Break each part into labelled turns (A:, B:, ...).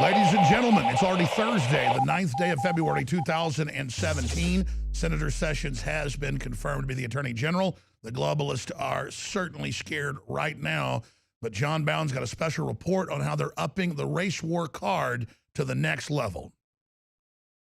A: Ladies and gentlemen, it's already Thursday, the 9th day of February 2017. Senator Sessions has been confirmed to be the Attorney General. The globalists are certainly scared right now, but John Bound's got a special report on how they're upping the race war card to the next level.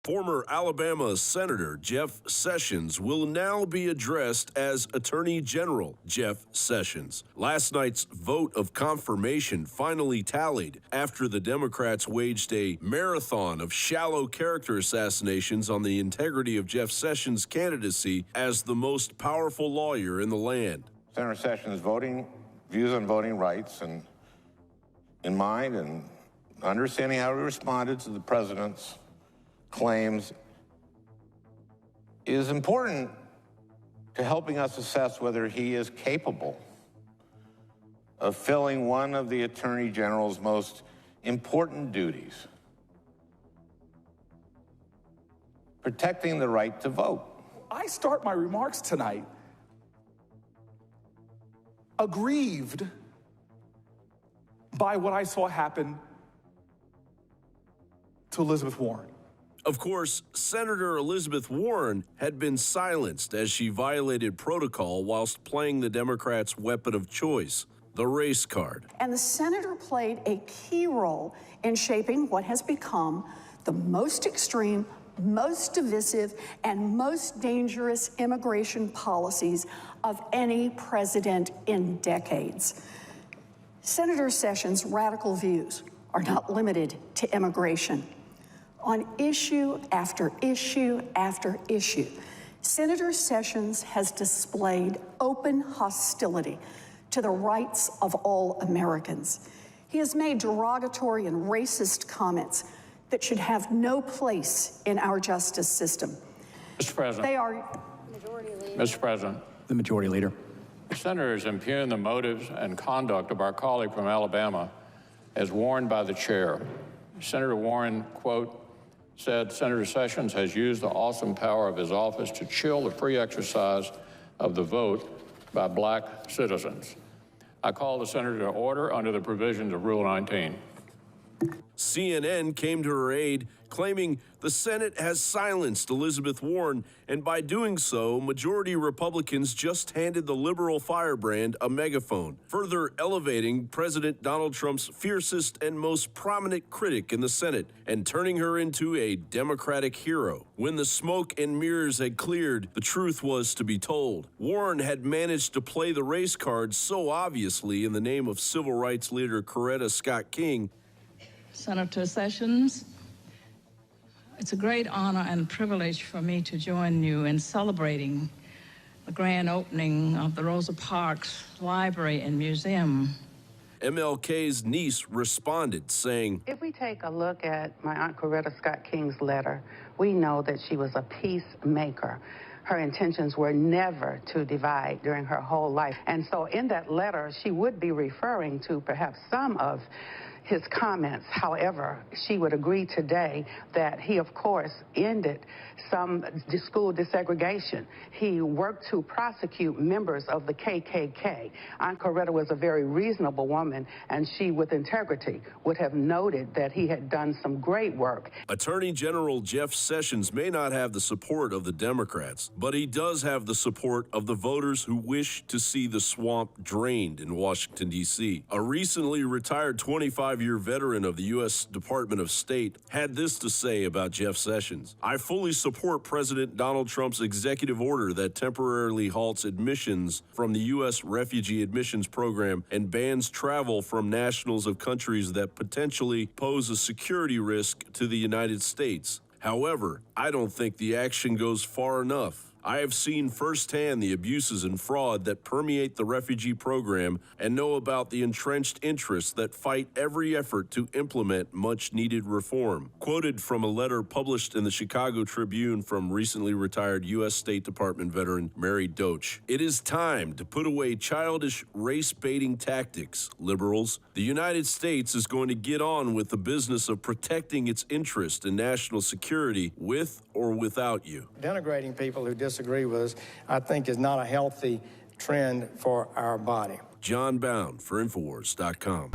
B: Former Alabama Senator Jeff Sessions will now be addressed as Attorney General Jeff Sessions. Last night's vote of confirmation finally tallied after the Democrats waged a marathon of shallow character assassinations on the integrity of Jeff Sessions' candidacy as the most powerful lawyer in the land.
C: Senator Sessions' views on voting rights and in mind and understanding how he responded to the president's claims is important to helping us assess whether he is capable of filling one of the Attorney General's most important duties, protecting the right to vote.
D: I start my remarks tonight aggrieved by what I saw happen to Elizabeth Warren.
B: Of course, Senator Elizabeth Warren had been silenced as she violated protocol whilst playing the Democrats' weapon of choice, the race card.
E: And the senator played a key role in shaping what has become the most extreme, most divisive, and most dangerous immigration policies of any president in decades. Senator Sessions' radical views are not limited to immigration. On issue after issue after issue, Senator Sessions has displayed open hostility to the rights of all Americans. He has made derogatory and racist comments that should have no place in our justice system.
F: Mr. President.
E: They are...
F: Mr. President.
G: The Majority Leader.
F: The senators impugn the motives and conduct of our colleague from Alabama as warned by the chair. Senator Warren, quote, said Senator Sessions has used the awesome power of his office to chill the free exercise of the vote by black citizens. I call the senator to order under the provisions of Rule 19.
B: CNN came to her aid, claiming the Senate has silenced Elizabeth Warren, and by doing so, majority Republicans just handed the liberal firebrand a megaphone, further elevating President Donald Trump's fiercest and most prominent critic in the Senate and turning her into a Democratic hero. When the smoke and mirrors had cleared, the truth was to be told. Warren had managed to play the race card so obviously in the name of civil rights leader Correta Scott King.
H: Senator Sessions, it's a great honor and privilege for me to join you in celebrating the grand opening of the Rosa Parks Library and Museum.
B: MLK's niece responded, saying,
I: if we take a look at my Aunt Correta Scott King's letter, we know that she was a peacemaker. Her intentions were never to divide during her whole life. And so in that letter, she would be referring to perhaps some of his comments. However, she would agree today that he, of course, ended some school desegregation. He worked to prosecute members of the KKK. Aunt Correta was a very reasonable woman, and she, with integrity, would have noted that he had done some great work.
B: Attorney General Jeff Sessions may not have the support of the Democrats, but he does have the support of the voters who wish to see the swamp drained in Washington, D.C. A recently retired 25-year veteran of the U.S. Department of State had this to say about Jeff Sessions. I fully support President Donald Trump's executive order that temporarily halts admissions from the U.S. Refugee Admissions Program and bans travel from nationals of countries that potentially pose a security risk to the United States. However, I don't think the action goes far enough. I have seen firsthand the abuses and fraud that permeate the refugee program and know about the entrenched interests that fight every effort to implement much-needed reform. Quoted from a letter published in the Chicago Tribune from recently retired U.S. State Department veteran Mary Doach. It is time to put away childish race-baiting tactics, liberals. The United States is going to get on with the business of protecting its interest in national security with or without you.
J: Denigrating people who disagree with us, I think, is not a healthy trend for our body.
B: John Bound for Infowars.com.